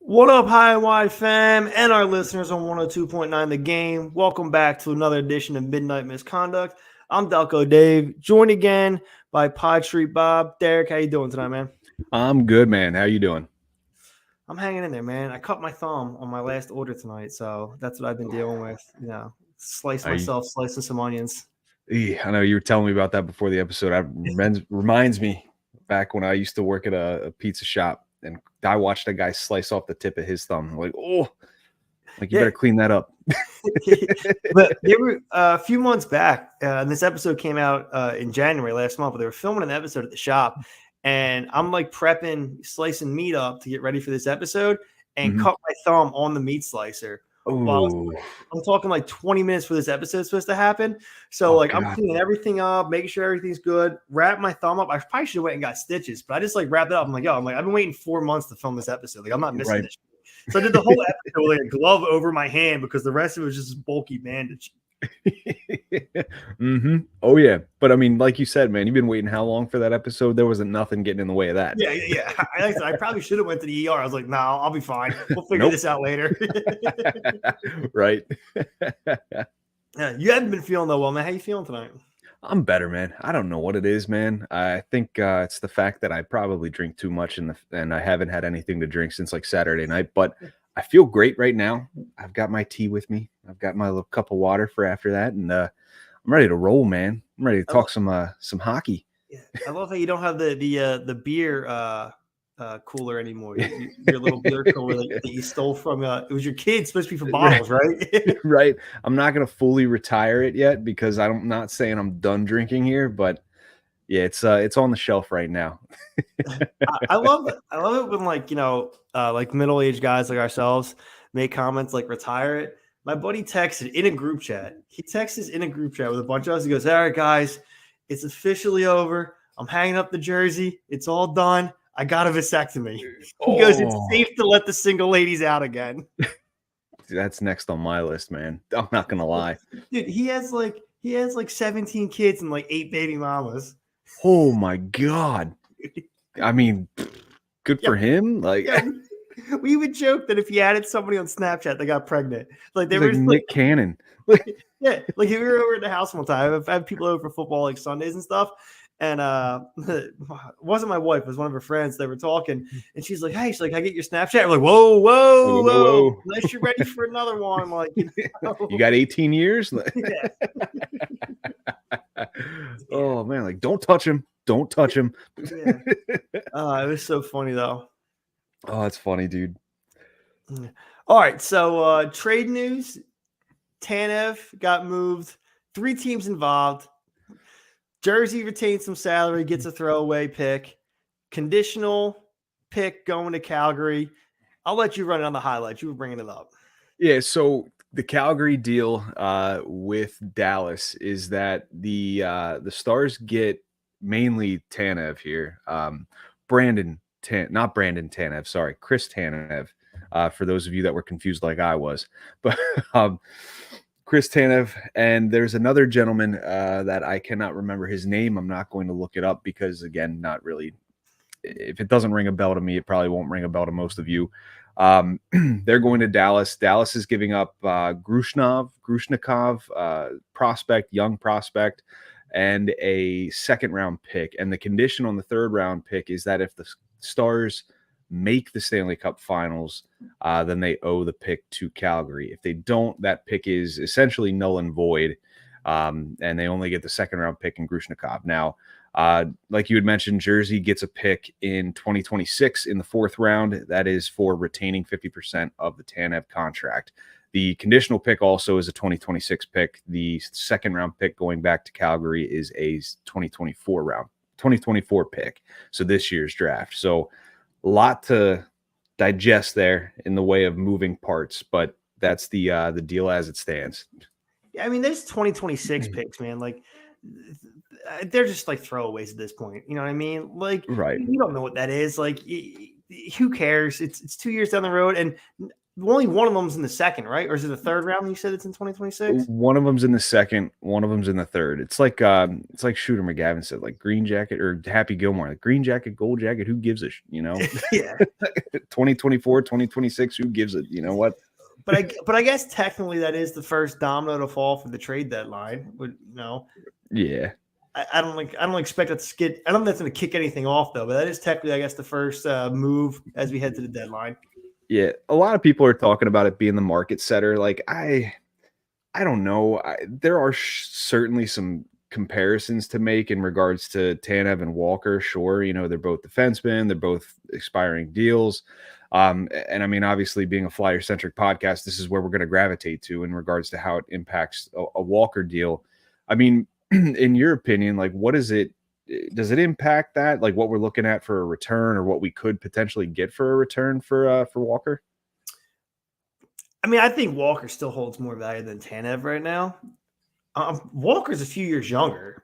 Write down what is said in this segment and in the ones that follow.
What up, High and Wide fam, and our listeners on 102.9 The Game? Welcome back to another edition of Midnight Misconduct. I'm Delco Dave, joined again by Pod Street Bob. Derek, how you doing tonight, man? I'm good, man. How you doing? I'm hanging in there, man. I cut my thumb on my last order tonight, so that's what I've been dealing with. Slice Are you, myself, slicing some onions. I know you were telling me about that before the episode. That reminds me back when I used to work at a pizza shop, and I watched a guy slice off the tip of his thumb. I'm like, oh, like you better clean that up. But they were a few months back, and this episode came out in January last month, but they were filming an episode at the shop, and I'm like prepping, slicing meat up to get ready for this episode, and cut my thumb on the meat slicer. Oh, I'm talking like 20 minutes for this episode supposed to happen. So I'm cleaning everything up, making sure everything's good, wrap my thumb up. I probably should have went and got stitches, but I just like wrapped it up. I'm like, I've been waiting 4 months to film this episode. Like I'm not missing this. So I did the whole episode with like a glove over my hand because the rest of it was just bulky bandage. Oh yeah, but I mean, like you said, man, you've been waiting how long for that episode? There wasn't nothing getting in the way of that. Yeah. I probably should have went to the ER. I was like, no, I'll be fine. We'll figure this out later. Right. Yeah, you haven't been feeling that well, man. How you feeling tonight? I'm better, man. I don't know what it is, man. I think it's the fact that I probably drink too much and I haven't had anything to drink since like Saturday night, but I feel great right now. I've got my tea with me. I've got my little cup of water for after that, and I'm ready to roll, man. I'm ready to talk some hockey. Yeah, I love how you don't have the beer cooler anymore. Your little beer cooler that you stole from it was your kid, supposed to be for bottles, right? Right. I'm not gonna fully retire it yet because I'm not saying I'm done drinking here, but yeah, it's on the shelf right now. I love it when like middle-aged guys like ourselves make comments like retire it. My buddy texted in a group chat. He texts in a group chat with a bunch of us. He goes, "All right, guys, it's officially over. I'm hanging up the jersey. It's all done. I got a vasectomy." He goes, "It's safe to let the single ladies out again." That's next on my list, man. I'm not gonna lie. Dude, he has like 17 kids and like 8 baby mamas. Oh my God. I mean, good for him. Like we would joke that if he added somebody on Snapchat, they got pregnant. Like they were like Nick Cannon. Yeah, like we were over at the house one time. I have people over for football like Sundays and stuff. And it wasn't my wife, it was one of her friends. They were talking, and she's like, "Hey, I get your Snapchat." I'm like, whoa. Unless you're ready for another one. I'm like, you got 18 years? Yeah. Oh man, like don't touch him. Don't touch him. Yeah. It was so funny though. Oh, that's funny, dude. All right, so trade news. Tanev got moved. 3 teams involved. Jersey retains some salary, gets a throwaway pick. Conditional pick going to Calgary. I'll let you run it on the highlights. You were bringing it up. Yeah, so the Calgary deal with Dallas is that the Stars get mainly Tanev here. Not Brandon Tanev, sorry, Chris Tanev. For those of you that were confused like I was. But Chris Tanev, and there's another gentleman that I cannot remember his name. I'm not going to look it up because, again, not really. If it doesn't ring a bell to me, it probably won't ring a bell to most of you. They're going to Dallas. Dallas is giving up Grushnikov, young prospect, and a second-round pick. And the condition on the third-round pick is that if the Stars make the Stanley Cup Finals, then they owe the pick to Calgary. If they don't, that pick is essentially null and void, and they only get the second-round pick in Grushnikov. Now, like you had mentioned, Jersey gets a pick in 2026 in the 4th round. That is for retaining 50% of the Tanev contract. The conditional pick also is a 2026 pick. The second-round pick going back to Calgary is a 2024 pick, so this year's draft. So a lot to digest there in the way of moving parts, but that's the deal as it stands. Yeah, I mean, there's 2026 picks, man. Like they're just like throwaways at this point. You know what I mean? Like, right? You don't know what that is. Like, who cares? It's 2 years down the road, and only one of them's in the second, right? Or is it the third round? You said it's in 2026. One of them's in the second, one of them's in the third. It's like Shooter McGavin said, like Green Jacket or Happy Gilmore, like Green Jacket, Gold Jacket, who gives a Yeah. 2024, 2026, who gives it? You know what? But I guess technically that is the first domino to fall for the trade deadline. Yeah. I don't expect that to skid. I don't think that's going to kick anything off though. But that is technically, I guess, the first move as we head to the deadline. Yeah, a lot of people are talking about it being the market setter. Like I don't know. There are certainly some comparisons to make in regards to Tanev and Walker. Sure, they're both defensemen. They're both expiring deals. And I mean, obviously, being a Flyer centric podcast, this is where we're going to gravitate to in regards to how it impacts a Walker deal. I mean, in your opinion, like, what is it? Does it impact that, like what we're looking at for a return or what we could potentially get for a return for Walker? I mean, I think Walker still holds more value than Tanev right now. Walker's a few years younger,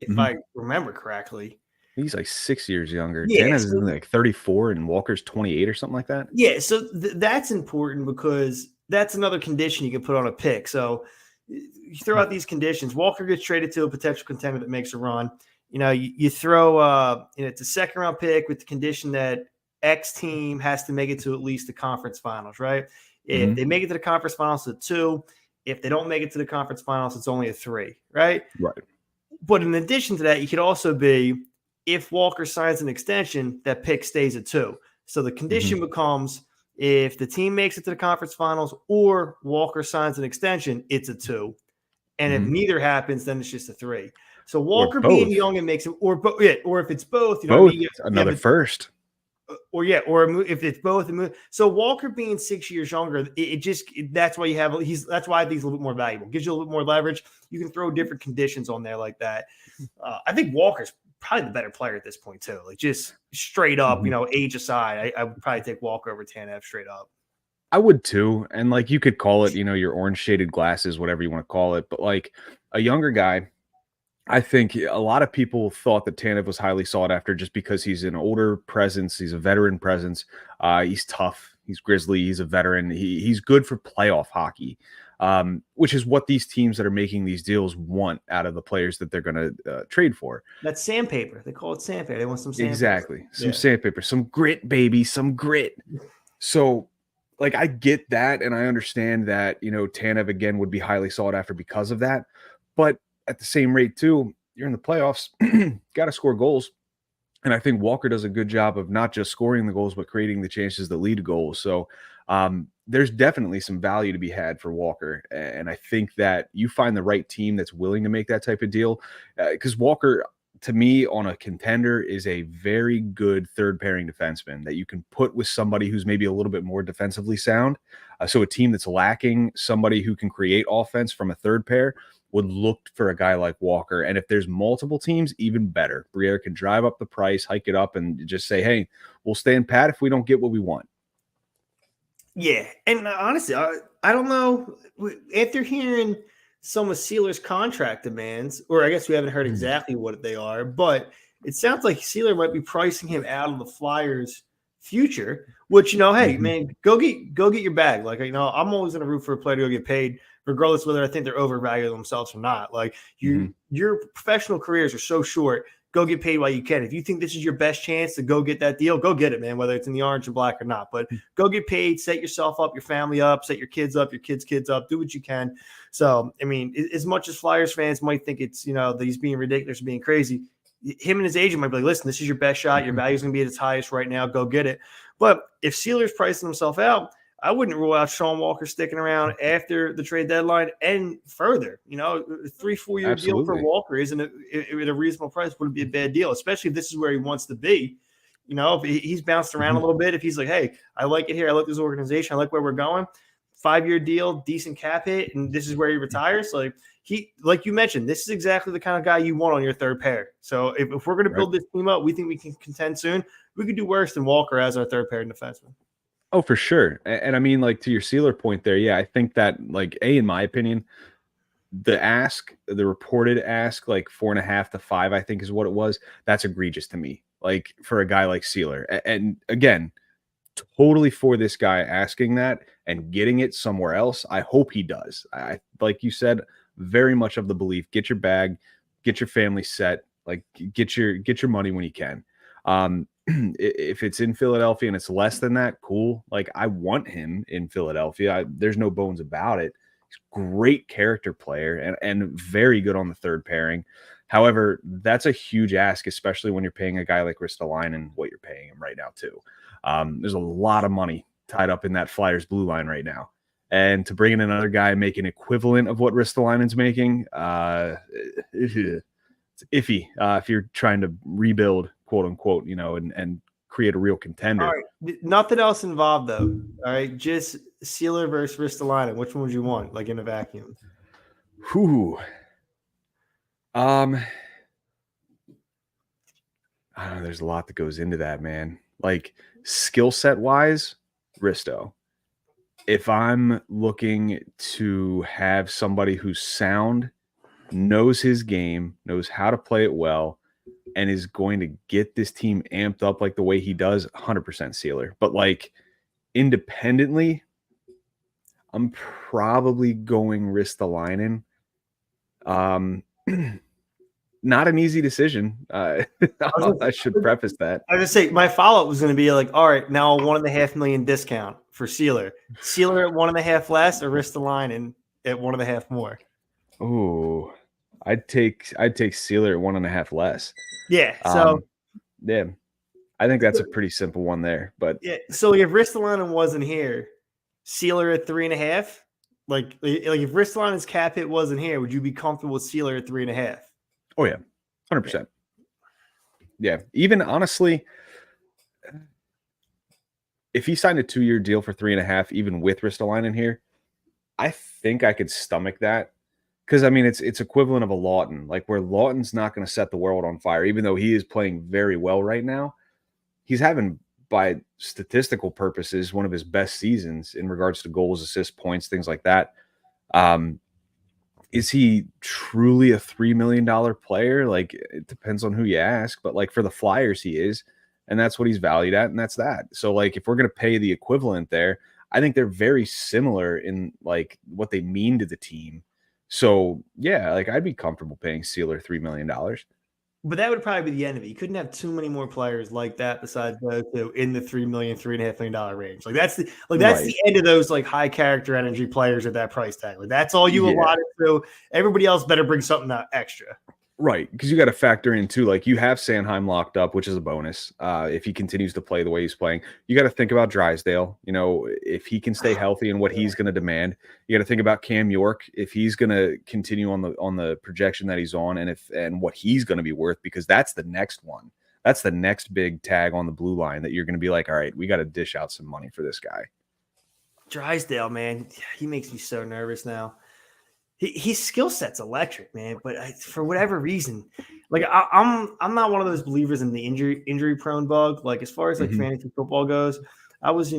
if I remember correctly. He's like 6 years younger. Yeah, Tanev's like 34 and Walker's 28 or something like that. Yeah, so that's important because that's another condition you can put on a pick. So you throw out these conditions. Walker gets traded to a potential contender that makes a run. You throw it's a second round pick with the condition that X team has to make it to at least the conference finals, right? If they make it to the conference finals, it's a 2. If they don't make it to the conference finals, it's only a 3, right? Right. But in addition to that, you could also be, if Walker signs an extension, that pick stays at 2. So the condition becomes, if the team makes it to the conference finals or Walker signs an extension, it's a 2. And if neither happens, then it's just a 3. So Walker being young and makes it, or if it's both, another first. Or if it's both. So Walker being 6 years younger, that's why that's why I think he's a little bit more valuable. Gives you a little bit more leverage. You can throw different conditions on there like that. I think Walker's probably the better player at this point too. Like just straight up, age aside, I would probably take Walker over Tanev straight up. I would too. And like you could call it, your orange shaded glasses, whatever you want to call it. But like a younger guy, I think a lot of people thought that Tanev was highly sought after just because he's an older presence. He's a veteran presence. He's tough. He's grizzly. He's a veteran. He's good for playoff hockey, which is what these teams that are making these deals want out of the players that they're going to trade for. That's sandpaper. They call it sandpaper. They want some sandpaper. Exactly. Some sandpaper, some grit, baby, some grit. So like I get that. And I understand that, Tanev again would be highly sought after because of that. But at the same rate too, you're in the playoffs, got to score goals. And I think Walker does a good job of not just scoring the goals, but creating the chances that lead to goals. So there's definitely some value to be had for Walker. And I think that you find the right team that's willing to make that type of deal. Because Walker, to me, on a contender, is a very good third pairing defenseman that you can put with somebody who's maybe a little bit more defensively sound. So a team that's lacking somebody who can create offense from a third pair would look for a guy like Walker. And if there's multiple teams, even better. Briere can drive up the price, hike it up, and just say, hey, we'll stand pat if we don't get what we want. Yeah. And honestly, I don't know. After hearing some of Sealer's contract demands, or I guess we haven't heard exactly what they are, but it sounds like Sealer might be pricing him out of the Flyers' future, which, hey, man, go get your bag. Like, I'm always going to root for a player to go get paid, regardless whether I think they're overvalued themselves or not. Like your professional careers are so short. Go get paid while you can. If you think this is your best chance to go get that deal, go get it, man, whether it's in the orange and black or not. But go get paid, set yourself up, your family up, set your kids up, your kids up, do what you can. So, I mean, as much as Flyers fans might think it's, that he's being ridiculous, being crazy, him and his agent might be like, listen, this is your best shot. Your value is going to be at its highest right now. Go get it. But if Sealer's pricing himself out, I wouldn't rule out Sean Walker sticking around after the trade deadline and further. A 3-4 year deal for Walker isn't at a reasonable price. Wouldn't be a bad deal, especially if this is where he wants to be. If he's bounced around a little bit, if he's like, hey, I like it here, I like this organization, I like where we're going, 5-year deal, decent cap hit, and this is where he retires. Like you mentioned, this is exactly the kind of guy you want on your third pair. So if we're going to build this team up, we think we can contend soon. We could do worse than Walker as our third pair defenseman. Oh, for sure. And I mean, like to your Sealer point there, yeah, I think that in my opinion, the reported ask, like 4.5 to 5, I think is what it was. That's egregious to me. Like for a guy like Sealer. And again, totally for this guy asking that and getting it somewhere else. I hope he does. I like you said, very much of the belief, get your bag, get your family set, like get your money when you can. If it's in Philadelphia and it's less than that, cool. Like I want him in Philadelphia. There's no bones about it. He's a great character player and very good on the third pairing. However, that's a huge ask, especially when you're paying a guy like Ristolainen what you're paying him right now too. There's a lot of money tied up in that Flyers blue line right now. And to bring in another guy making equivalent of what Ristolainen's making, it's iffy if you're trying to rebuild, quote unquote, and create a real contender. All right, nothing else involved though. All right, just Sealer versus Ristolainen. Which one would you want, like in a vacuum? Whew. I don't know. There's a lot that goes into that, man. Like skill set wise, Risto. If I'm looking to have somebody who's sound, knows his game, knows how to play it well, and is going to get this team amped up like the way he does, 100% Sealer. But like independently, I'm probably going Ristolainen. Not an easy decision. I should preface that. I was gonna say my follow-up was gonna be like, all right, now a $1.5 million discount for Sealer. Sealer at 1.5 less or Ristolainen at 1.5 more. Oh, I'd take Sealer at 1.5 less. Yeah. So yeah, I think that's a pretty simple one there. But yeah, so if Ristolainen wasn't here, Sealer at 3.5. Like if Ristolainen's cap hit wasn't here, would you be comfortable with Sealer at 3.5? Oh yeah, 100%. Yeah, even honestly, if he signed a 2-year deal for 3.5, even with Ristolainen here, I think I could stomach that. Because I mean, it's equivalent of a Lawton, like where Lawton's not going to set the world on fire, even though he is playing very well right now. He's having, by statistical purposes, one of his best seasons in regards to goals, assists, points, things like that. Is he truly a $3 million player? Like, it depends on who you ask, but like for the Flyers, he is, and that's what he's valued at, and that's that. So like, if we're going to pay the equivalent there, I think they're very similar in like what they mean to the team. So yeah, like I'd be comfortable paying Sealer $3 million. But that would probably be the end of it. You couldn't have too many more players like that besides those two in the $3 million, $3.5 million range. Like that's the end of those like high character energy players at that price tag. Like that's all you allotted to. Everybody else better bring something out extra. Right, because you got to factor in too, like you have Sanheim locked up, which is a bonus. If he continues to play the way he's playing, you got to think about Drysdale. You know, if he can stay healthy and what he's going to demand, you got to think about Cam York if he's going to continue on the projection that he's on, and what he's going to be worth, because that's the next one. That's the next big tag on the blue line that you're going to be like, all right, we got to dish out some money for this guy. Drysdale, man, he makes me so nervous now. His skill set's electric, man. But for whatever reason, like I'm not one of those believers in the injury prone bug. Like as far as like fantasy football goes, I was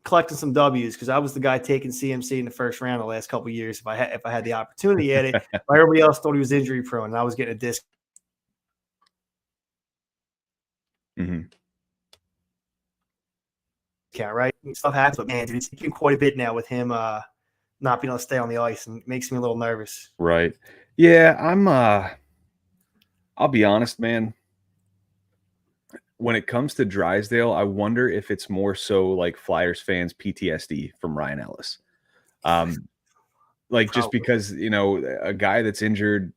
collecting some W's because I was the guy taking CMC in the first round the last couple of years. If I had the opportunity at it, everybody else thought he was injury prone, and I was getting a discount. Right, stuff happens, but man, dude, it's taking quite a bit now with him. Not being able to stay on the ice, and it makes me a little nervous. Right. Yeah, I'll be honest, man. When it comes to Drysdale, I wonder if it's more so like Flyers fans PTSD from Ryan Ellis. Like just because, a guy that's injured,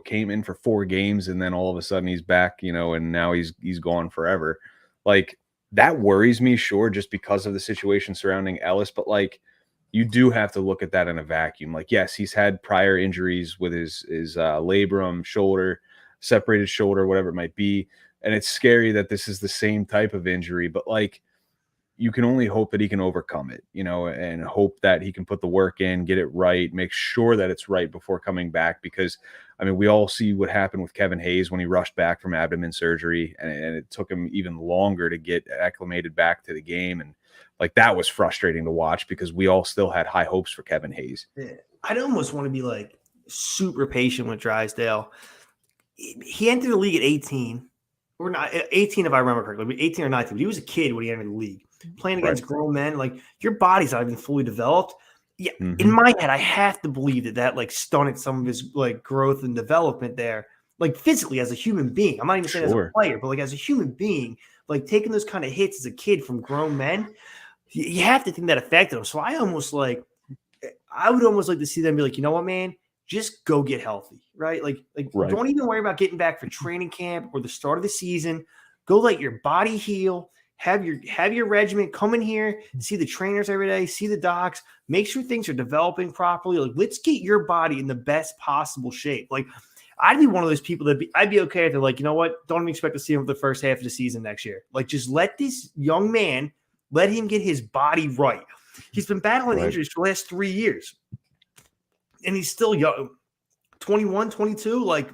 came in for 4 games and then all of a sudden he's back, and now he's gone forever. Like that worries me, sure, just because of the situation surrounding Ellis, but like you do have to look at that in a vacuum. Like, yes, he's had prior injuries with his labrum, shoulder, separated shoulder, whatever it might be. And it's scary that this is the same type of injury, but like you can only hope that he can overcome it, and hope that he can put the work in, get it right, make sure that it's right before coming back. Because, I mean, we all see what happened with Kevin Hayes when he rushed back from abdomen surgery, and it took him even longer to get acclimated back to the game. And like that was frustrating to watch because we all still had high hopes for Kevin Hayes. Yeah. I'd almost want to be like super patient with Drysdale. He entered the league at 18. or not 18 if I remember correctly, 18 or 19. But he was a kid when he entered the league, playing Right. against grown men. Like your body's not even fully developed. Yeah, in Mhm. my head, I have to believe that like stunted some of his like growth and development there, like physically as a human being. I'm not even saying as a Sure. player, but like as a human being, like taking those kind of hits as a kid from grown men, you have to think that affected him. So I would almost like to see them be like, you know what, man, just go get healthy, right? Like Right. don't even worry about getting back for training camp or the start of the season. Go let your body heal. Have your regiment, come in here, see the trainers every day, see the docs, make sure things are developing properly. Like, let's get your body in the best possible shape. Like, I'd be one of those people I'd be okay if they're like, you know what, don't even expect to see him for the first half of the season next year. Like, just let this young man, let him get his body right. He's been battling injuries for the last 3 years, and he's still young, 21, 22. Like,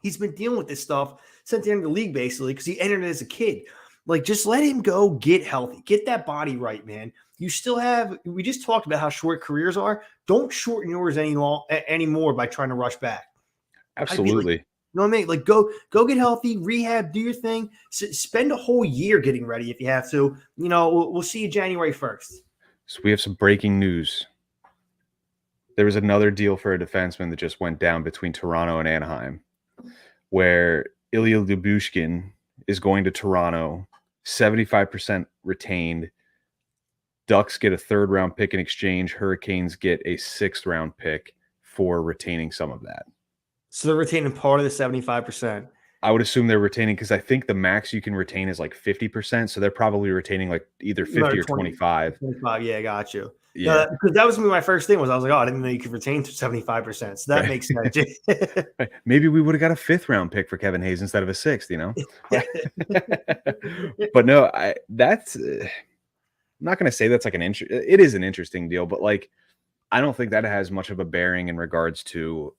he's been dealing with this stuff since the end of the league, basically, because he entered it as a kid. Like, just let him go get healthy. Get that body right, man. You still have – we just talked about how short careers are. Don't shorten yours anymore by trying to rush back. Absolutely. You know what I mean? Like, go get healthy, rehab, do your thing. Spend a whole year getting ready if you have to. You know, we'll see you January 1st. So we have some breaking news. There was another deal for a defenseman that just went down between Toronto and Anaheim, where Ilya Lyubushkin is going to Toronto, 75% retained. Ducks get a third-round pick in exchange. Hurricanes get a sixth-round pick for retaining some of that. So they're retaining part of the 75%. I would assume they're retaining because I think the max you can retain is like 50%. So they're probably retaining like either 50 or 25. 25, yeah, got you. Yeah. No, because that was my first thing was I was like, oh, I didn't know you could retain 75%. So that makes sense. Maybe we would have got a fifth-round pick for Kevin Hayes instead of a sixth, you know? But no, that's I'm not going to say that's like it is an interesting deal, but like I don't think that has much of a bearing in regards to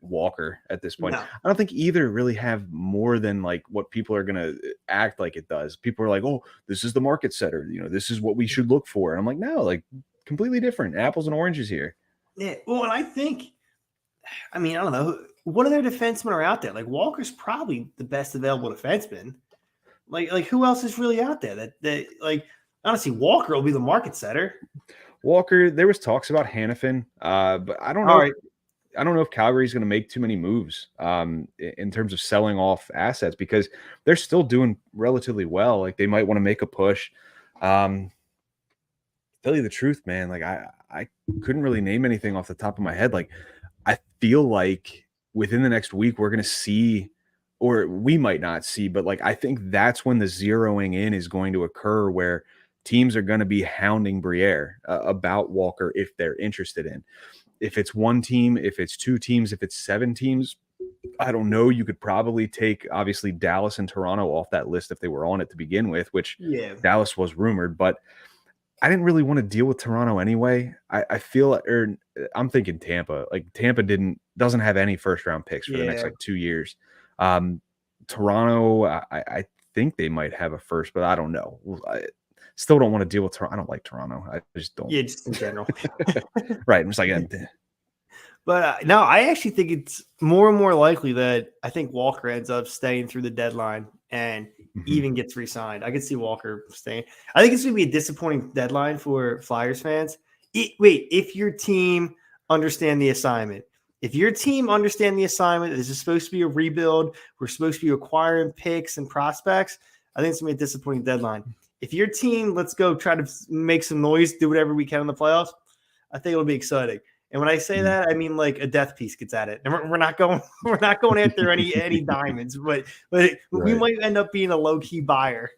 Walker at this point. No. I don't think either really have more than like what people are going to act like it does. People are like, oh, this is the market setter. You know, this is what we should look for. And I'm like, no, like completely different. Apples and oranges here. Yeah. Well, and I don't know. What other defensemen are out there? Like Walker's probably the best available defenseman. Like who else is really out there that like honestly, Walker will be the market setter. Walker, there was talks about Hannafin, but I don't know. I don't know if Calgary's going to make too many moves in terms of selling off assets because they're still doing relatively well. Like they might want to make a push. Tell you the truth, man. Like I couldn't really name anything off the top of my head. Like I feel like within the next week we're going to see, or we might not see, but like I think that's when the zeroing in is going to occur where teams are going to be hounding Briere about Walker if they're interested in. If it's one team, if it's two teams, if it's 7 teams, I don't know. You could probably take, obviously, Dallas and Toronto off that list if they were on it to begin with, which Dallas was rumored. But I didn't really want to deal with Toronto anyway. I feel, or I'm thinking Tampa. Like Tampa doesn't have any first-round picks for the next like 2 years. Toronto, I think they might have a first, but I don't know. I still don't want to deal with Toronto. I don't like Toronto. I just don't. Yeah, just in general. Right. I'm just like, but no, I actually think it's more and more likely that I think Walker ends up staying through the deadline and even gets re-signed. I could see Walker staying. I think it's going to be a disappointing deadline for Flyers fans. If your team understand the assignment, this is supposed to be a rebuild. We're supposed to be acquiring picks and prospects. I think it's going to be a disappointing deadline. If your team, let's go try to make some noise, do whatever we can in the playoffs, I think it'll be exciting. And when I say that, I mean like a death piece gets at it. And we're not going after any diamonds, but we might end up being a low-key buyer.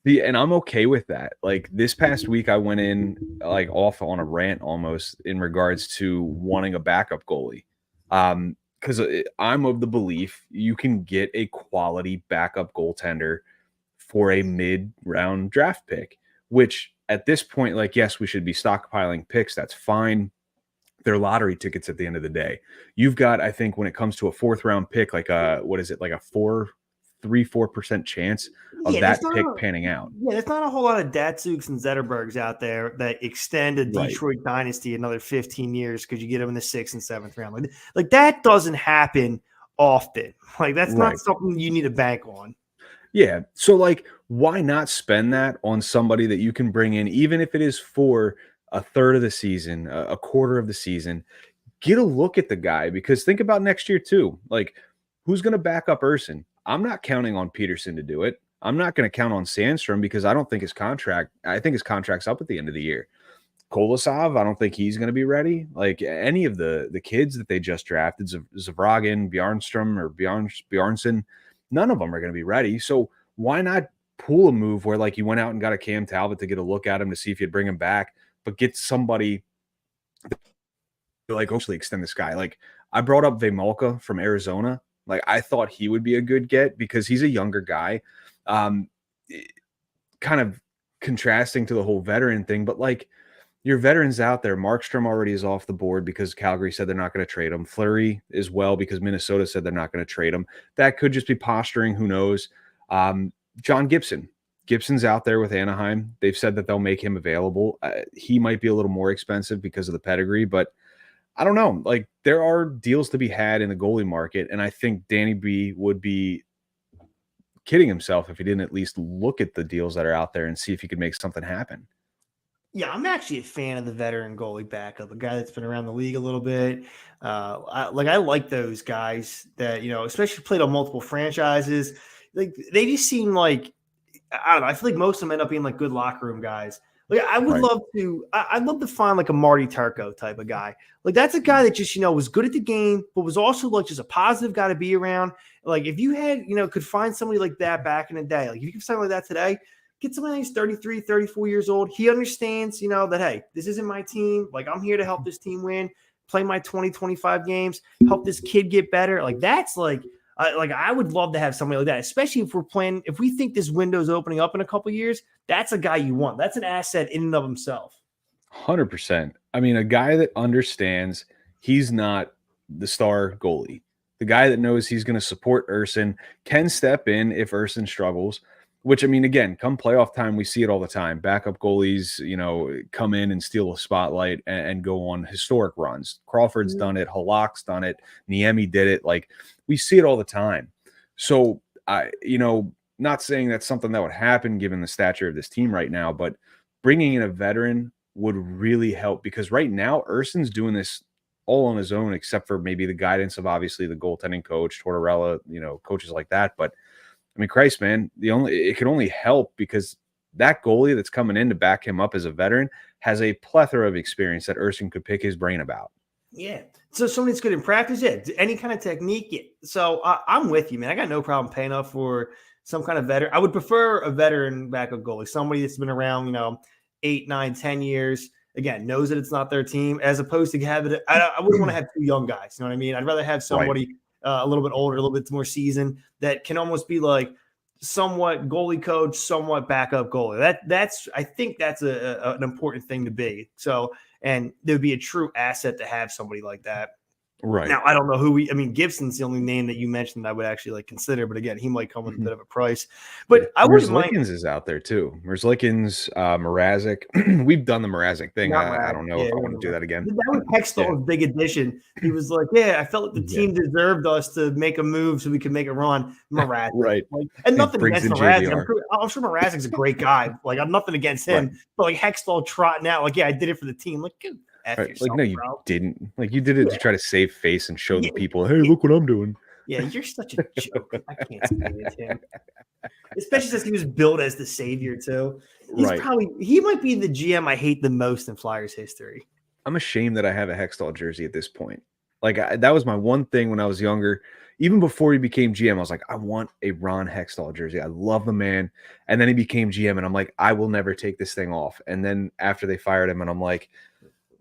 Yeah, and I'm okay with that. Like this past week, I went in like off on a rant almost in regards to wanting a backup goalie. Because I'm of the belief you can get a quality backup goaltender for a mid-round draft pick, which at this point, like, yes, we should be stockpiling picks. That's fine. They're lottery tickets at the end of the day. You've got, I think, when it comes to a 4th-round pick, like a 4% chance of that pick panning out. Yeah, there's not a whole lot of Datsuks and Zetterbergs out there that extend a Detroit dynasty another 15 years because you get them in the 6th and 7th round. Like that doesn't happen often. Like that's not Right. something you need to bank on. Yeah. So, like, why not spend that on somebody that you can bring in, even if it is for a third of the season, a quarter of the season? Get a look at the guy because think about next year, too. Like, who's going to back up Urson? I'm not counting on Peterson to do it. I'm not going to count on Sandstrom because I think his contract's up at the end of the year. Kolosov, I don't think he's going to be ready. Like any of the kids that they just drafted, Zavragin, Bjarnstrom, or Bjarnson, none of them are going to be ready. So why not pull a move where like you went out and got a Cam Talbot to get a look at him to see if you'd bring him back, but get somebody to like hopefully extend this guy. Like I brought up Vemolka from Arizona. Like I thought he would be a good get because he's a younger guy. Um, kind of contrasting to the whole veteran thing, but like your veterans out there, Markstrom already is off the board because Calgary said they're not going to trade him. Fleury as well because Minnesota said they're not going to trade him. That could just be posturing. Who knows? John Gibson. Gibson's out there with Anaheim. They've said that they'll make him available. He might be a little more expensive because of the pedigree, but I don't know. Like there are deals to be had in the goalie market, and I think Danny B would be kidding himself if he didn't at least look at the deals that are out there and see if he could make something happen. Yeah, I'm actually a fan of the veteran goalie backup, a guy that's been around the league a little bit. I like those guys that especially played on multiple franchises. Like they just seem like I don't know. I feel like most of them end up being like good locker room guys. Like I would Right. love to. I'd love to find like a Marty Turco type of guy. Like that's a guy that just was good at the game, but was also like just a positive guy to be around. Like if you had could find somebody like that back in the day, like if you could find somebody like that today, get somebody who's 33, 34 years old. He understands, that, hey, this isn't my team. Like, I'm here to help this team win, play my 20, 25 games, help this kid get better. Like, that's like I would love to have somebody like that, especially if we think this window's opening up in a couple of years, that's a guy you want. That's an asset in and of himself. 100%. I mean, a guy that understands he's not the star goalie. The guy that knows he's going to support Urson can step in if Urson struggles, which, I mean, again, come playoff time, we see it all the time. Backup goalies, come in and steal a spotlight and go on historic runs. Crawford's done it. Halak's done it. Niemi did it. Like, we see it all the time. So, not saying that's something that would happen given the stature of this team right now, but bringing in a veteran would really help because right now Urson's doing this all on his own, except for maybe the guidance of obviously the goaltending coach, Tortorella, coaches like that. But I mean, Christ, man, it can only help because that goalie that's coming in to back him up as a veteran has a plethora of experience that Urson could pick his brain about. Yeah. So somebody that's good in practice, yeah. Any kind of technique. Yeah. So I'm with you, man. I got no problem paying up for some kind of veteran. I would prefer a veteran backup goalie, somebody that's been around, 8, 9, 10 years. Again, knows that it's not their team, as opposed to having it. I wouldn't want to have two young guys. You know what I mean? I'd rather have somebody a little bit older, a little bit more seasoned that can almost be like somewhat goalie coach, somewhat backup goalie. I think that's an important thing to be. So, and there would be a true asset to have somebody like that. Right. Now, I don't know Gibson's the only name that you mentioned that I would actually consider, but again, he might come with a bit of a price. But I wouldn't mind. Merzlikins is out there too. Merzlikins, Mrazek. We've done the Mrazek thing. I don't know if I want to do that again. That was Hextall's big addition. He was like, I felt like the team deserved us to make a move so we could make a run. Mrazek. Right. And nothing against Mrazek. I'm sure Mrazek's a great guy. Like, I'm nothing against him. Right. But like Hextall trotting out, like, I did it for the team. Like, yourself, like, no, you bro. didn't. Like, you did it to try to save face and show the people, hey, look what I'm doing. Yeah, you're such a joke. I can't stand him. Especially since he was billed as the savior, too. He might be the GM I hate the most in Flyers history. I'm ashamed that I have a Hextall jersey at this point. Like, that was my one thing when I was younger. Even before he became GM, I was like, I want a Ron Hextall jersey. I love the man. And then he became GM, and I'm like, I will never take this thing off. And then after they fired him, and I'm like,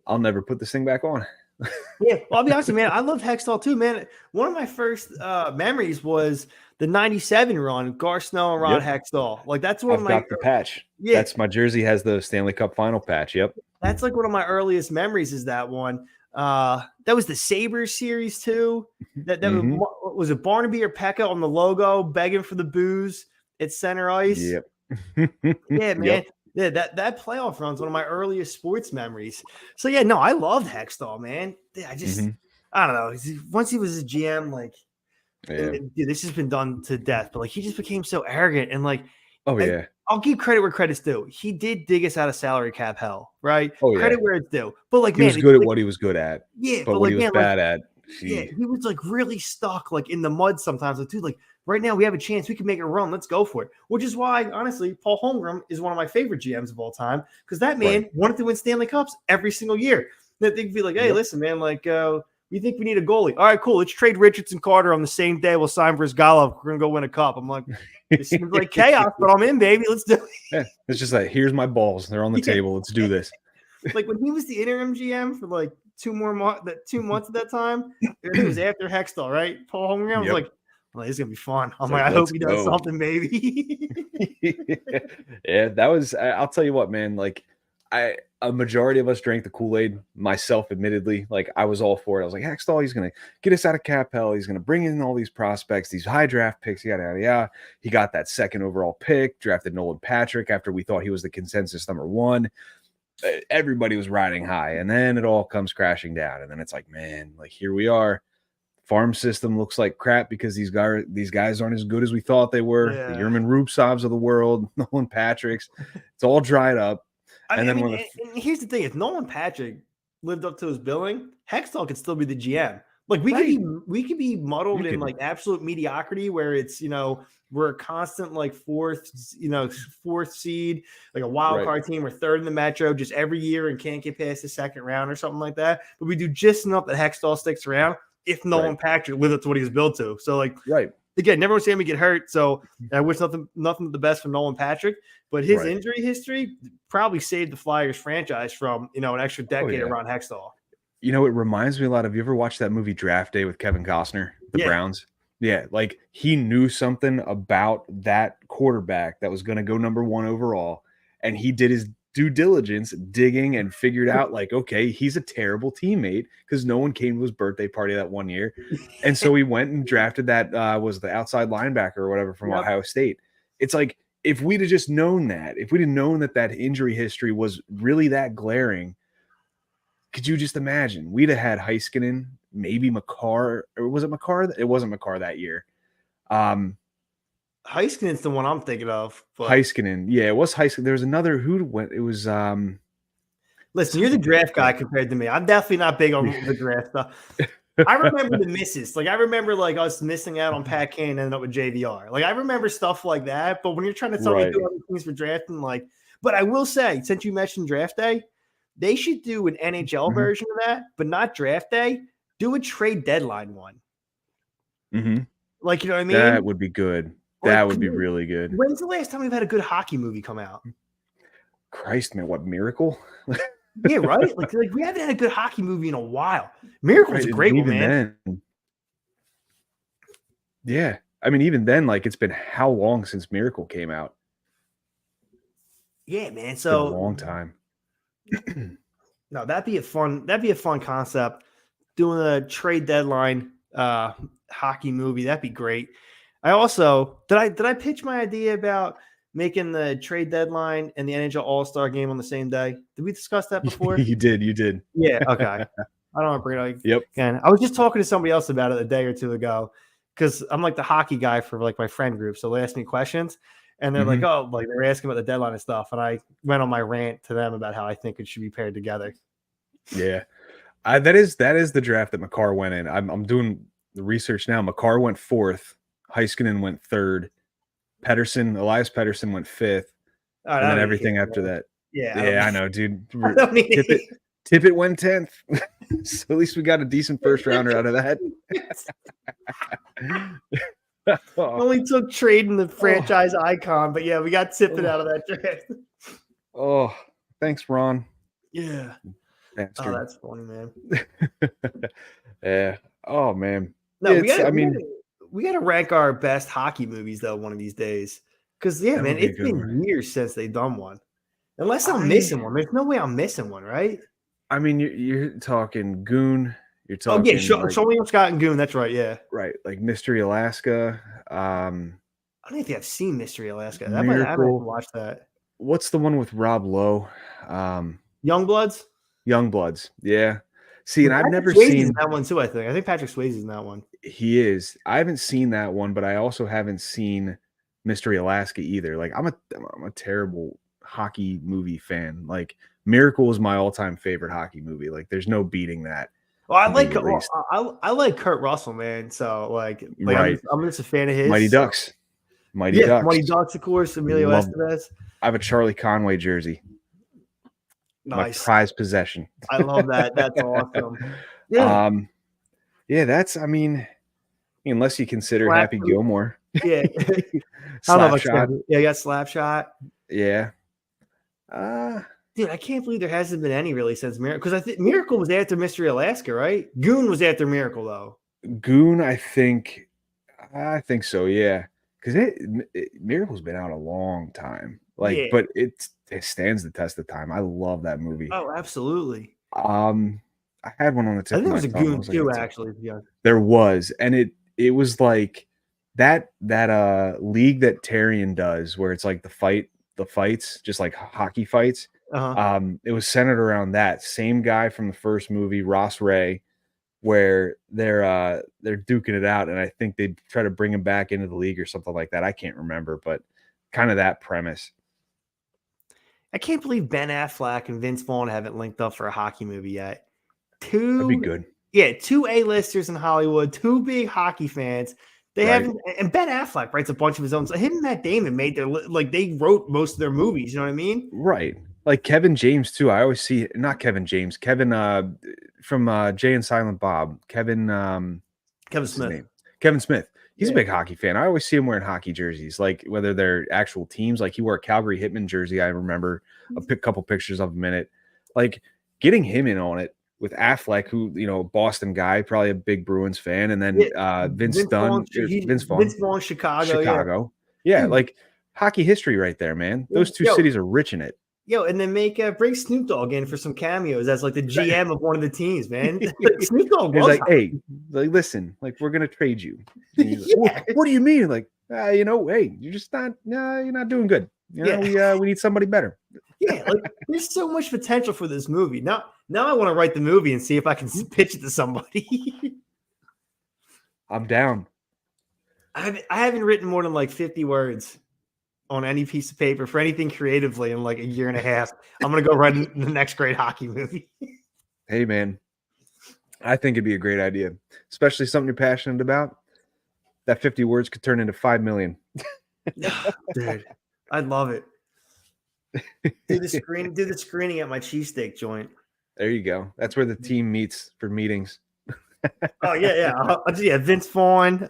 I'll never put this thing back on. Yeah, well, I'll be honest with you, man. I loved Hextall too, man. One of my first memories was the '97 run, Gar Snow and Ron Hextall. Like that's one of my. I've got the patch. Yeah, that's my jersey has the Stanley Cup Final patch. Yep, that's like one of my earliest memories. Is that one? That was the Sabres series too. That was it. Barnaby or Pekka on the logo, begging for the booze at center ice. Yep. Yeah, man. Yep. Yeah, that playoff run's one of my earliest sports memories. So yeah, no, I loved Hextall, man. I just I don't know. Once he was a GM, like Yeah. and dude, this has been done to death, but like he just became so arrogant and like Oh I, yeah. I'll give credit where credit's due. He did dig us out of salary cap hell, right? Oh yeah. Credit where it's due. But like, He was man, it's good at like what he was good at, yeah, but but what like he was man, like bad at, yeah, he he was like really stuck like in the mud sometimes. Like, dude, like right now we have a chance. We can make a run. Let's go for it. Which is why, honestly, Paul Holmgren is one of my favorite GMs of all time because that right. man wanted to win Stanley Cups every single year. That they'd be like, hey, Yep. listen, man, like we think we need a goalie. All right, cool. Let's trade Richardson Carter on the same day. We'll sign for Golov. We're gonna go win a cup. I'm like, this seems like chaos, but I'm in, baby. Let's do it. Yeah, it's just like here's my balls. They're on the Yeah. table. Let's do this. Like when he was the interim GM for like 2 months at that time. I think it was after Hextall, right? Paul Holmgren was Yep. like, this is gonna be fun. I'm It's like, like, I hope let's he does go. something, baby. Yeah, that was. I'll tell you what, man. Like, a majority of us drank the Kool-Aid. Myself, admittedly, like I was all for it. I was like, Hextall, he's gonna get us out of cap hell. He's gonna bring in all these prospects, these high draft picks. Yada yada yada. He got that second overall pick, drafted Nolan Patrick after we thought he was the consensus number one. Everybody was riding high, and then it all comes crashing down. And then it's like, man, like here we are. Farm system looks like crap because these guys aren't as good as we thought they were. Yeah. The Yerman Rupsovs of the world, Nolan Patrick's, it's all dried up. And here's the thing: if Nolan Patrick lived up to his billing, Hextall could still be the GM. Like we could be muddled in like absolute mediocrity where it's we're a constant like fourth seed, like a wild card team. We're third in the Metro just every year and can't get past the second round or something like that. But we do just enough that Hextall sticks around if Nolan Patrick lived up to what he was built to. So like again, never want to see him get hurt. So I wish nothing but the best for Nolan Patrick. But his injury history probably saved the Flyers franchise from an extra decade around Hextall. It reminds me a lot. Have you ever watched that movie Draft Day with Kevin Costner, the Browns? Yeah, like he knew something about that quarterback that was going to go number one overall, and he did his due diligence digging and figured out like, okay, he's a terrible teammate because no one came to his birthday party that one year. And so he went and drafted that was the outside linebacker or whatever from Ohio State. It's like, if we'd have just known that, if we'd have known that injury history was really that glaring, could you just imagine? We'd have had Heiskanen, maybe McCarr, or was it McCarr? It wasn't McCarr that year. Heiskanen's the one I'm thinking of. But... Heiskanen, yeah, it was Heiskanen. There was another who went. It was. Listen, you're the draft guy compared to me. I'm definitely not big on the draft stuff. I remember the misses. Like I remember like us missing out on Pat Kane and ending up with JVR. Like I remember stuff like that. But when you're trying to tell me do other things for drafting, like, but I will say, since you mentioned draft day, they should do an NHL version of that, but not draft day. Do a trade deadline one. Like, you know what I mean? That would be good. That would be really good. When's the last time we've had a good hockey movie come out? Christ, man, what Miracle? Yeah, right. Like we haven't had a good hockey movie in a while. Miracle's a great one, man. Then, yeah, I mean, even then, like it's been how long since Miracle came out? Yeah, man. It's been a long time. No, that'd be a fun concept. Doing a trade deadline hockey movie, that'd be great. I also did I pitch my idea about making the trade deadline and the NHL All-Star game on the same day? Did we discuss that before? You did. Yeah, okay. I don't want to bring it up. Yep. Again, I was just talking to somebody else about it a day or two ago because I'm like the hockey guy for like my friend group. So they ask me questions and they're like, oh, like they're asking about the deadline and stuff. And I went on my rant to them about how I think it should be paired together. Yeah. That is the draft that McCarr went in. I'm doing the research now. McCarr went 4th. Heiskanen went 3rd. Elias Pettersson went 5th. And then everything after that. Yeah, I know, dude. Tippett went 10th. So at least we got a decent first rounder out of that. Only took trading the franchise icon, but yeah, we got Tippett out of that draft. Oh, thanks, Ron. Yeah. Bastard. Oh, that's funny, man. Yeah. Oh, man. No, we got to rank our best hockey movies though one of these days. Because man, it's been years since they've done one. Unless I'm missing one, there's no way I'm missing one, right? I mean, you're talking Goon. You're talking. Show me Scott and Goon. That's right. Yeah. Right, like Mystery Alaska. I don't think I've seen Mystery Alaska. I haven't watched that. What's the one with Rob Lowe? Youngbloods. Yeah. See, and I've never Swayze's seen in that one too. I think Patrick Swayze's in that one. He is. I haven't seen that one, but I also haven't seen Mystery Alaska either. Like I'm a terrible hockey movie fan. Like Miracle is my all-time favorite hockey movie. Like there's no beating that Well, to me at least. I like Kurt Russell, man. So like Right. I'm just a fan of his. Mighty So. Ducks. Mighty Yeah, Ducks. Mighty Ducks, of course. Emilio Love. Estevez. I have a Charlie Conway jersey. My Nice. prized possession. I love that. That's awesome. Yeah. Yeah, that's, I mean, unless you consider Slap Happy shot. Gilmore. Yeah. I don't know Slap about shot. Yeah, I got slap shot. Yeah. Dude, I can't believe there hasn't been any really since Miracle. Because I think Miracle was after Mystery Alaska, right? Goon was after Miracle, though. Goon, I think so, yeah. Because Miracle's been out a long time. Like, Yeah. but it stands the test of time. I love that movie. Oh, absolutely. I had one on the tip I think of there my was a tongue. Goon too, actually. Yeah. There was, and it was like that league that Tyrion does, where it's like the fights, just like hockey fights. It was centered around that same guy from the first movie, Ross Ray, where they're duking it out, and I think they try to bring him back into the league or something like that. I can't remember, but kind of that premise. I can't believe Ben Affleck and Vince Vaughn haven't linked up for a hockey movie yet. That'd be good. Yeah, two A-listers in Hollywood, two big hockey fans. They haven't, and Ben Affleck writes a bunch of his own. So him and Matt Damon made their they wrote most of their movies. You know what I mean? Right. Like Kevin James too. I always see not Kevin James, Kevin from Jay and Silent Bob. Kevin Smith. Kevin Smith. He's a big hockey fan. I always see him wearing hockey jerseys, like whether they're actual teams. Like he wore a Calgary Hitmen jersey. I remember a couple pictures of him in it. Like getting him in on it with Affleck, who, you know, Boston guy, probably a big Bruins fan, and then Vince Vaughn, Chicago. Yeah, like hockey history right there, man. Those two cities are rich in it. And then bring Snoop Dogg in for some cameos as like the GM of one of the teams, man. Snoop Dogg was like, hey, like, listen, like we're gonna trade you. Like, what do you mean? Like, hey, you're just not, you're not doing good. We need somebody better. Yeah, like there's so much potential for this movie. Now I want to write the movie and see if I can pitch it to somebody. I'm down. I haven't written more than like 50 words on any piece of paper for anything creatively in like a year and a half. I'm gonna go write the next great hockey movie. Hey man, I think it'd be a great idea, especially something you're passionate about. That 50 words could turn into 5 million. Dude, I'd love it. Do the screening at my cheesesteak joint. There you go. That's where the team meets for meetings. Oh yeah. Vince Vaughn.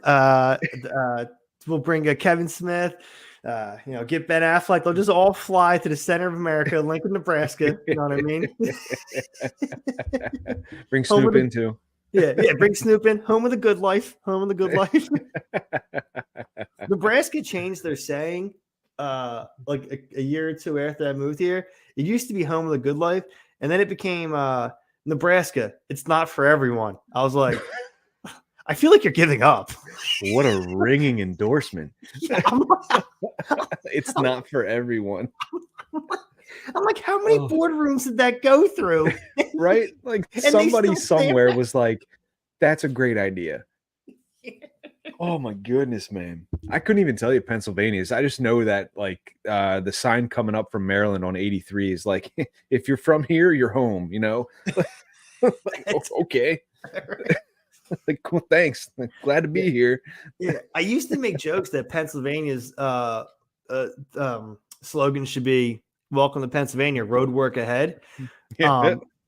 We'll bring Kevin Smith. Get Ben Affleck. They'll just all fly to the center of America, Lincoln, Nebraska. You know what I mean? Bring Snoop in too. Yeah. Bring Snoop in. Home of the good life. Home of the good life. Nebraska changed their saying. Like a year or two after I moved here, it used to be home of the good life, and then it became Nebraska. It's not for everyone. I was like, I feel like you're giving up. What a ringing endorsement. It's not for everyone. I'm like, how many boardrooms did that go through? Right? Like somebody somewhere was like, that's a great idea. Oh my goodness, man. I couldn't even tell you Pennsylvania's. I just know that like the sign coming up from Maryland on 83 is like, if you're from here, you're home, Like, okay. Like, cool, thanks. Glad to be here. Yeah. I used to make jokes that Pennsylvania's slogan should be "Welcome to Pennsylvania, road work ahead."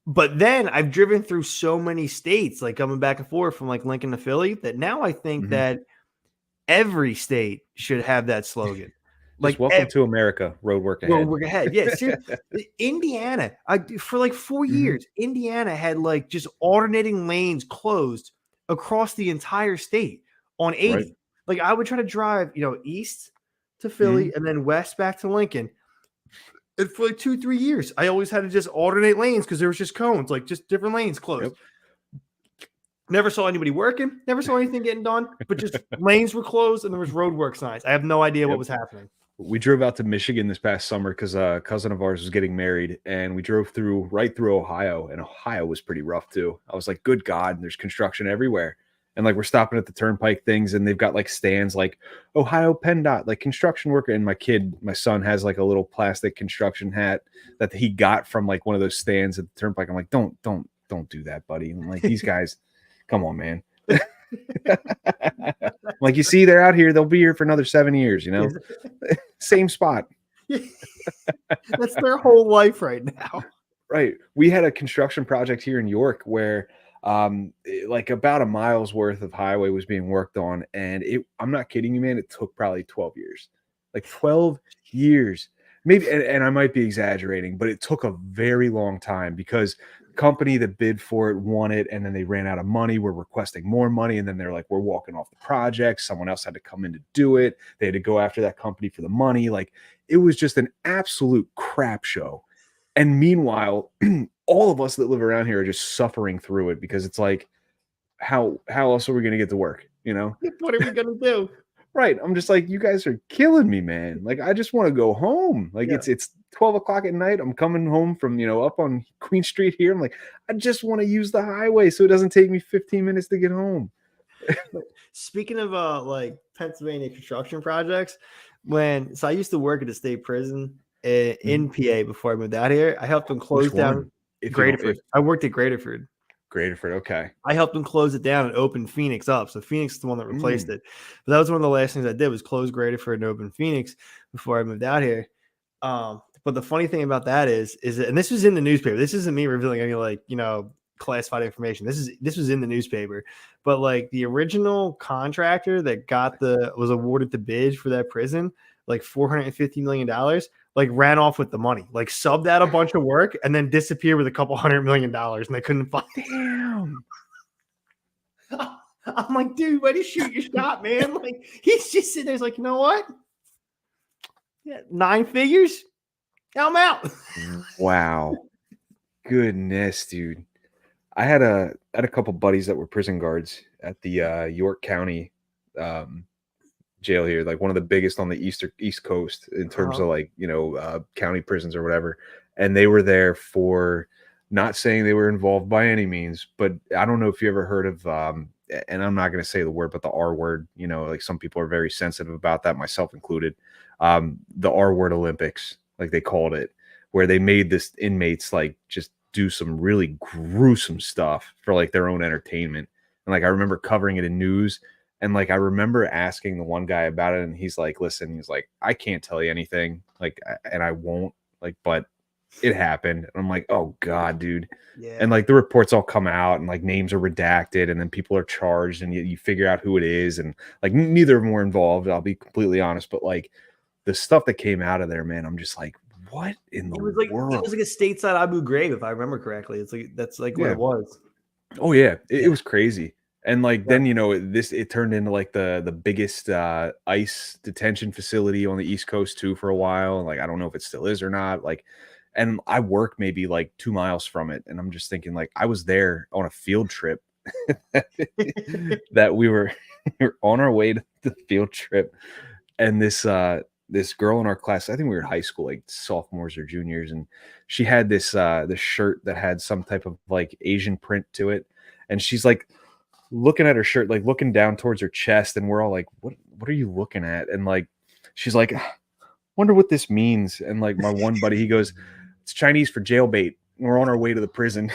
But then I've driven through so many states, like coming back and forth from like Lincoln to Philly, that now I think that every state should have that slogan. Like, welcome to America, road work ahead. Road work ahead. Yeah. Seriously. Indiana, for like 4 years, Indiana had like just alternating lanes closed across the entire state on 80. Right. Like I would try to drive, east to Philly and then west back to Lincoln. And for like 2-3 years, I always had to just alternate lanes because there was just cones, like just different lanes closed. Yep. Never saw anybody working. Never saw anything getting done. But just lanes were closed and there was roadwork signs. I have no idea what was happening. We drove out to Michigan this past summer because a cousin of ours was getting married, and we drove right through Ohio, and Ohio was pretty rough too. I was like, "Good God, there's construction everywhere." and like we're stopping at the turnpike things, and they've got like stands like Ohio PennDOT, like construction worker. And my son has like a little plastic construction hat that he got from like one of those stands at the turnpike. I'm like, don't do that, buddy. I'm like, these guys, come on, man. Like, you see, they're out here, they'll be here for another 7 years, you know. Same spot. That's their whole life right now. Right. We had a construction project here in York where like about a mile's worth of highway was being worked on, and I'm not kidding you, man, it took probably 12 years. Like 12 years. Maybe, and I might be exaggerating, but it took a very long time because the company that bid for it won it, and then they ran out of money, were requesting more money, and then they're like, we're walking off the project. Someone else had to come in to do it. They had to go after that company for the money. Like, it was just an absolute crap show. And meanwhile, all of us that live around here are just suffering through it because it's like, how else are we going to get to work? You know, What are we gonna do? right? I'm just like, you guys are killing me, man. Like, I just want to go home. Like, Yeah. it's 12 o'clock at night. I'm coming home from, up on Queen Street here. I'm like, I just want to use the highway so it doesn't take me 15 minutes to get home. Speaking of like Pennsylvania construction projects, so I used to work at a state prison in PA before I moved out here. I helped them close down Graterford. I worked at Graterford. Graterford, okay. I helped them close it down and open Phoenix up. So Phoenix is the one that replaced it. But that was one of the last things I did was close Graterford and open Phoenix before I moved out here. But the funny thing about that is that, and this was in the newspaper. This isn't me revealing any classified information. This was in the newspaper. But like the original contractor that was awarded the bid for that prison, like $450 million, like ran off with the money, like subbed out a bunch of work and then disappeared with a couple $100 million, and they couldn't find it. Damn. I'm like, dude, way to shoot your shot, man. Like, he's just sitting there, he's like, you know what? Yeah, 9 figures. I'm out. Wow. Goodness, dude. I had a couple buddies that were prison guards at the York County jail here, like one of the biggest on the East Coast in terms of like, county prisons or whatever. And they were there for, not saying they were involved by any means, but I don't know if you ever heard of, and I'm not going to say the word, but the R word, like some people are very sensitive about that, myself included. The R word Olympics, like they called it, where they made this inmates like just do some really gruesome stuff for like their own entertainment. And like I remember covering it in news, and like I remember asking the one guy about it, and he's like, listen, he's like, I can't tell you anything, like, and I won't, like, but it happened. And I'm like, oh God, dude. Yeah. And like the reports all come out, and like names are redacted, and then people are charged, and you figure out who it is, and like neither of them were involved, I'll be completely honest, but like the stuff that came out of there, man, I'm just like, what in the world? It was like a stateside Abu Ghraib, if I remember correctly. It's like that's like what it was. Oh yeah, it was crazy. And like then it turned into like the biggest ICE detention facility on the East Coast too for a while. And like I don't know if it still is or not. Like, and I work maybe like 2 miles from it, and I'm just thinking like I was there on a field trip that we were on our way to the field trip, and this girl in our class, I think we were in high school, like sophomores or juniors, and she had this shirt that had some type of like Asian print to it, and she's like looking at her shirt, like looking down towards her chest, and we're all like, what are you looking at? And like she's like, wonder what this means. And like my one buddy, he goes, it's Chinese for jailbait. We're on our way to the prison.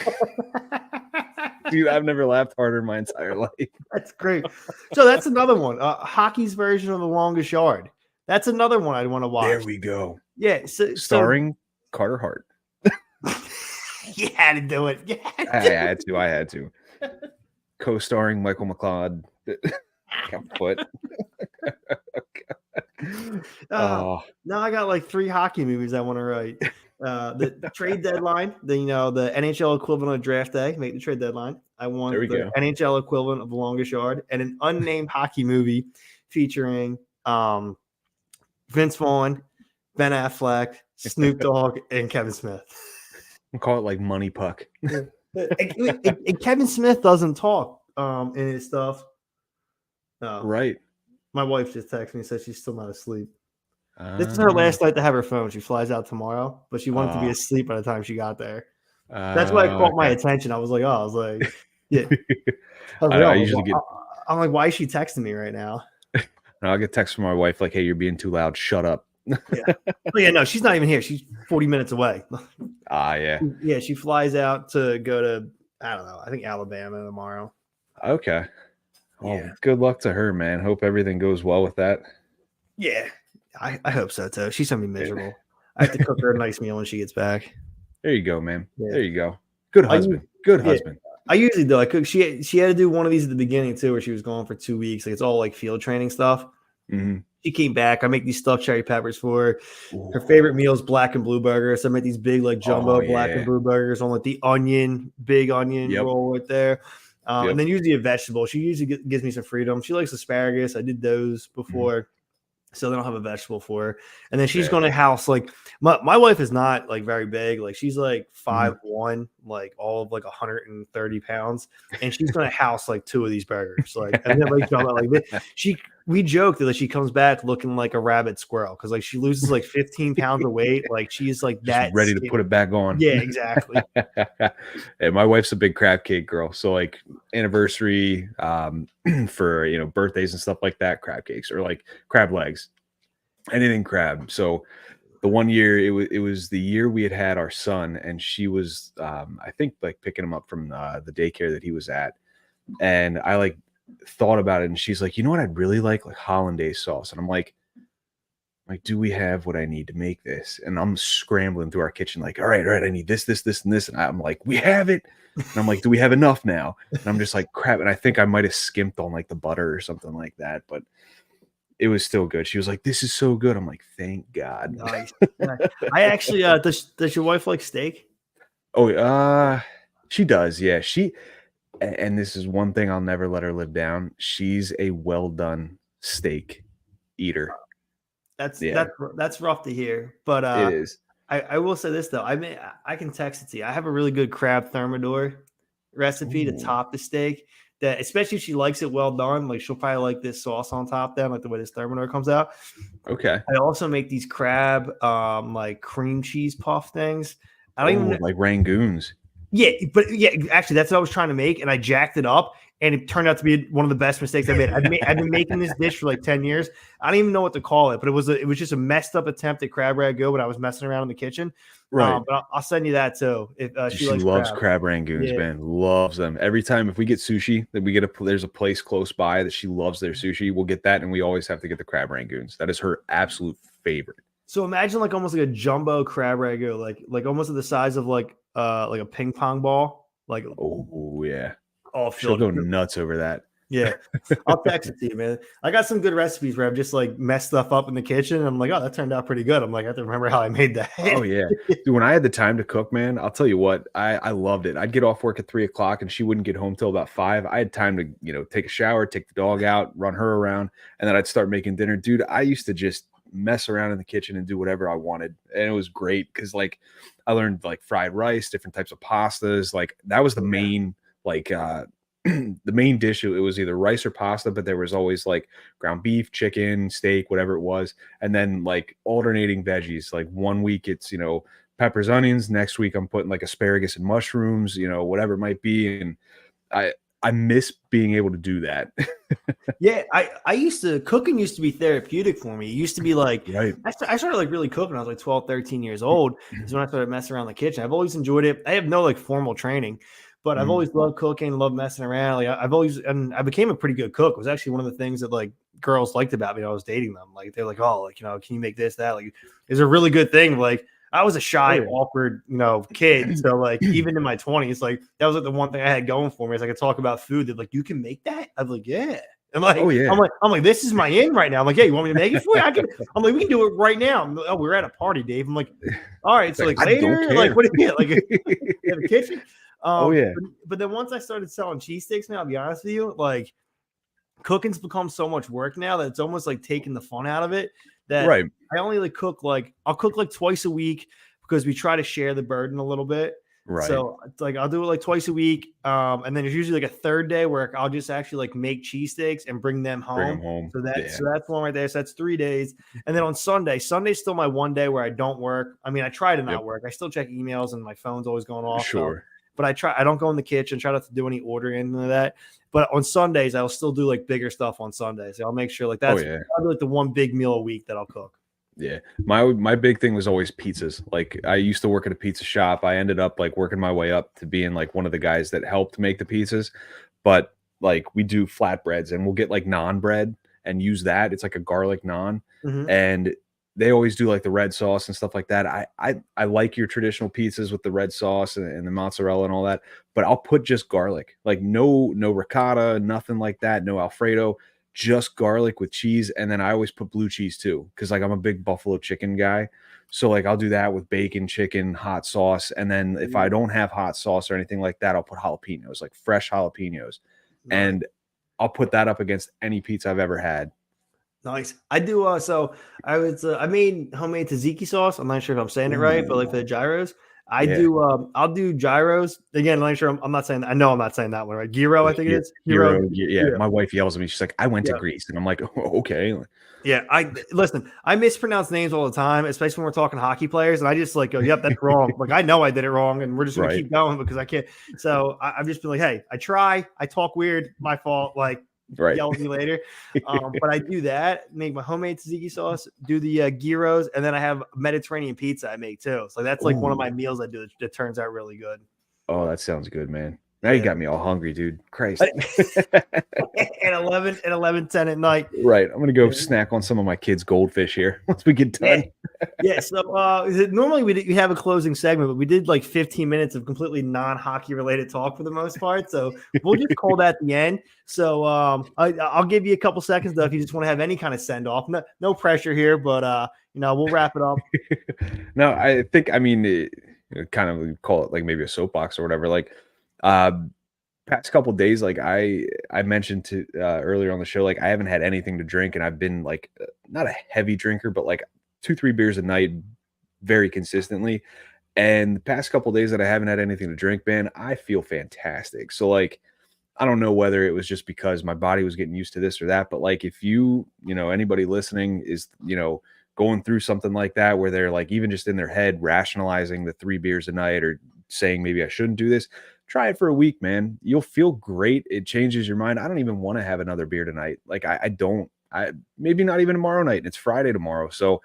Dude, I've never laughed harder in my entire life. That's great. So that's another one. Hockey's version of The Longest Yard. That's another one I'd want to watch. There we go. Yeah. Starring Carter Hart. You had to do it. I had to. Co-starring Michael McLeod. Foot. Now I got like 3 hockey movies I want to write. The trade deadline, the NHL equivalent of draft day, make the trade deadline. I want the NHL equivalent of The Longest Yard, and an unnamed hockey movie featuring Vince Vaughn, Ben Affleck, Snoop Dogg, and Kevin Smith. We'll call it like Money Puck. And Kevin Smith doesn't talk in his stuff. Right. My wife just texted me and said she's still not asleep. This is her last night to have her phone. She flies out tomorrow, but she wanted to be asleep by the time she got there. That's why it caught my attention. I was like, yeah. I I'm like, why is she texting me right now? And I'll get text from my wife like, "Hey, you're being too loud. Shut up." Yeah. Oh yeah, no, she's not even here. She's 40 minutes away. Yeah. Yeah, she flies out to go to, I don't know, I think Alabama tomorrow. Okay. Well, Yeah. good luck to her, man. Hope everything goes well with that. Yeah. I hope so too. She's gonna be Yeah. miserable. I have to cook her a nice meal when she gets back. There you go, man. Yeah. There you go. Good I husband. Good yeah. husband. I usually do. I cook. She had to do one of these at the beginning too, where she was gone for 2 weeks. Like it's all like field training stuff. Mhm. She came back. I make these stuffed cherry peppers for her. Her Ooh. favorite meal is black and blue burgers. So I make these big like Oh jumbo black and yeah. blue burgers on like the big onion Yep. roll right there. And Yep. then usually a vegetable. She usually gives me some freedom. She likes asparagus. I did those Mhm. before. So then I'll have a vegetable for her. And then she's Yeah. going to house like my wife is not like very big. Like she's like Mhm. 5'1", like all of like 130 pounds. And she's going to house like two of these burgers. Like, and then like, we joke that she comes back looking like a rabid squirrel. Cause like she loses like 15 pounds of weight. Like she's like Just that ready to skinny. put it back on. Yeah, exactly. Hey, my wife's a big crab cake girl. So like anniversary, for birthdays and stuff like that, crab cakes or like crab legs, anything crab. So the one year it was the year we had our son, and she was I think like picking him up from the daycare that he was at, and I like thought about it, and she's like, you know what, I'd really like hollandaise sauce, and I'm like, do we have what I need to make this? And I'm scrambling through our kitchen, like, all right, I need this, and this. And I'm like, we have it. And I'm like, do we have enough now? And I'm just like, crap. And I think I might have skimped on like the butter or something like that, but it was still good. She was like, this is so good. I'm like, thank God. Nice. Yeah. I actually, does your wife like steak? Oh, she does. Yeah. And this is one thing I'll never let her live down. She's a well done steak eater. That's Yeah, that's rough to hear, but it is. I will say this though. I can text it to you. I have a really good crab thermidor recipe to Ooh, top the steak. That especially if she likes it well done, like she'll probably like this sauce on top. Then like the way this thermidor comes out. okay. I also make these crab like cream cheese puff things. I don't Oh, even like Rangoons. yeah, but yeah, actually, that's what I was trying to make, and I jacked it up, and it turned out to be one of the best mistakes I made. I've been making this dish for like 10 years. I don't even know what to call it, but it was just a messed up attempt at crab ragout when I was messing around in the kitchen. Right. But I'll send you that too if she She likes loves crab. crab rangoons, Yeah. man. Loves them. Every time if we get sushi, that we get there's a place close by that she loves their sushi. We'll get that, and we always have to get the crab rangoons. That is her absolute favorite. So imagine like almost like a jumbo crab ragout, like almost the size of like a ping pong ball, like Oh yeah, all she'll filled. go nuts over that. Yeah, I'll text it to you, man. I got some good recipes where I've just like messed stuff up in the kitchen. And I'm like, oh, that turned out pretty good. I'm like, I have to remember how I made that. Oh yeah, dude. When I had the time to cook, man, I'll tell you what, I loved it. I'd get off work at 3 o'clock, and she wouldn't get home till about 5. I had time to take a shower, take the dog out, run her around, and then I'd start making dinner. Dude, I used to just mess around in the kitchen and do whatever I wanted, and it was great because like I learned like fried rice, different types of pastas. Like that was the main like the main dish. It was either rice or pasta, but there was always like ground beef, chicken, steak, whatever it was, and then like alternating veggies. Like one week it's peppers, onions. Next week I'm putting like asparagus and mushrooms, whatever it might be. And I miss being able to do that. Yeah, I used to cooking used to be therapeutic for me. It used to be like Right. I started like really cooking when I was like 12, 13 years old. Is when I started messing around the kitchen. I've always enjoyed it. I have no like formal training, but I've Mhm. always loved cooking, loved messing around. Like I've always and I became a pretty good cook. It was actually one of the things that like girls liked about me when I was dating them. Like they're like, oh, like can you make this, that? Like it's a really good thing. Like I was a shy, Oh, yeah. awkward, kid. So like even in my 20s, like that was like the one thing I had going for me is I could talk about food. That like you can make that. I'm like, yeah. And like, Oh yeah. I'm like, this is my in right now. I'm like, yeah, you want me to make it for you? I'm like, we can do it right now. Like, oh, we're at a party, Dave. I'm like, all right. So like I don't later, like care. what do you like? You have a kitchen. Oh yeah. But then once I started selling cheesesteaks, man, I'll be honest with you, like cooking's become so much work now that it's almost like taking the fun out of it. That Right. I only I'll cook like twice a week because we try to share the burden a little bit. Right. So it's like I'll do it like twice a week. And then there's usually like a third day where I'll just actually like make cheesesteaks and bring them Bring them home. home. So Yeah. that's one right there. So that's 3 days. And then on Sunday's still my one day where I don't work. I mean, I try to not Yep. work. I still check emails and my phone's always going off. So Sure. but I don't go in the kitchen, try not to do any ordering, anything like that. But on Sundays, I'll still do like bigger stuff on Sundays. I'll make sure like Oh that's yeah. probably like the one big meal a week that I'll cook. Yeah. My big thing was always pizzas. Like I used to work at a pizza shop. I ended up like working my way up to being like one of the guys that helped make the pizzas. But like we do flatbreads and we'll get like naan bread and use that. It's like a garlic naan. Mm-hmm. And they always do like the red sauce and stuff like that. I like your traditional pizzas with the red sauce and the mozzarella and all that, but I'll put just garlic. Like no ricotta, nothing like that, no Alfredo, just garlic with cheese. And then I always put blue cheese too, because like I'm a big buffalo chicken guy. So like I'll do that with bacon, chicken, hot sauce. And then if I don't have hot sauce or anything like that, I'll put jalapenos, like fresh jalapenos. Nice. And I'll put that up against any pizza I've ever had. Nice. I do. So I made homemade tzatziki sauce. I'm not sure if I'm saying it right, but like for the gyros, I Yeah. do. I'll do gyros again. I'm not sure. I'm not saying. I know I'm not saying that one right. Gyro, I think it is. Gyro. Yeah. Yeah. My wife yells at me. She's like, I went to Greece. And I'm like, oh, okay. Yeah. Listen. I mispronounce names all the time, especially when we're talking hockey players, and I just like go, "Yep, that's wrong." Like I know I did it wrong, and we're just gonna keep going because I can't. So I've just been like, "Hey, I try. I talk weird. My fault." Like. Right. Yell at me later. But I do that, make my homemade tzatziki sauce, do the gyros, and then I have Mediterranean pizza I make too. So that's like one of my meals I do that turns out really good. Oh, that sounds good, man. Now you got me all hungry, dude. Christ. at 11:10 at night. Right. I'm gonna go snack on some of my kids' goldfish here once we get done. Yeah. So normally we have a closing segment, but we did like 15 minutes of completely non-hockey related talk for the most part. So we'll just call that the end. So I'll give you a couple seconds though if you just want to have any kind of send off. No pressure here, but we'll wrap it up. No, I think kind of call it like maybe a soapbox or whatever. Like past couple days, like I mentioned to earlier on the show, like I haven't had anything to drink, and I've been like not a heavy drinker, but like 2-3 beers a night very consistently. And the past couple days that I haven't had anything to drink, man, I feel fantastic. So like I don't know whether it was just because my body was getting used to this or that, but like if anybody listening is going through something like that where they're like even just in their head rationalizing the 3 beers a night or saying maybe I shouldn't do this, try it for a week, man. You'll feel great. It changes your mind. I don't even want to have another beer tonight. Like I don't. Maybe not even tomorrow night. It's Friday tomorrow. So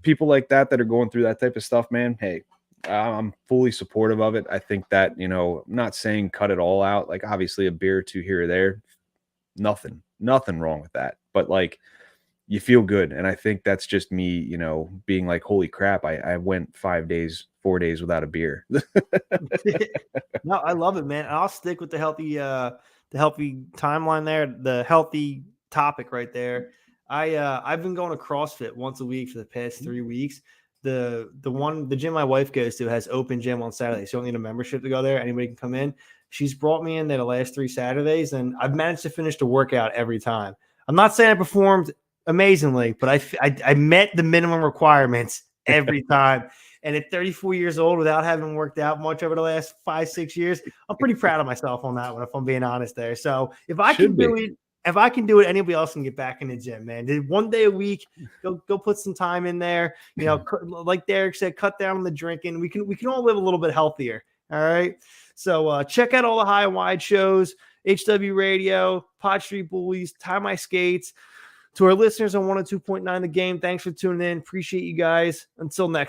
people like that are going through that type of stuff, man, hey, I'm fully supportive of it. I think that, I'm not saying cut it all out. Like obviously a beer or two here or there, nothing wrong with that. But like you feel good. And I think that's just me, being like, holy crap, I went 4 days without a beer. No, I love it, man. I'll stick with the healthy timeline there, the healthy topic right there. I've been going to CrossFit once a week for the past 3 weeks. The gym my wife goes to has open gym on Saturday, so you don't need a membership to go there. Anybody can come in. She's brought me in there the last 3 Saturdays, and I've managed to finish the workout every time. I'm not saying I performed amazingly, but I met the minimum requirements every time. And at 34 years old, without having worked out much over the last 5-6 years, I'm pretty proud of myself on that one, if I'm being honest there. So if I can do it, anybody else can get back in the gym, man. 1 day a week, go put some time in there. Like Derek said, cut down on the drinking. We can all live a little bit healthier. All right. So check out all the High and Wide shows, HW Radio, Pod Street Bullies, Tie My Skates. To our listeners on 102.9 The Game, thanks for tuning in. Appreciate you guys. Until next.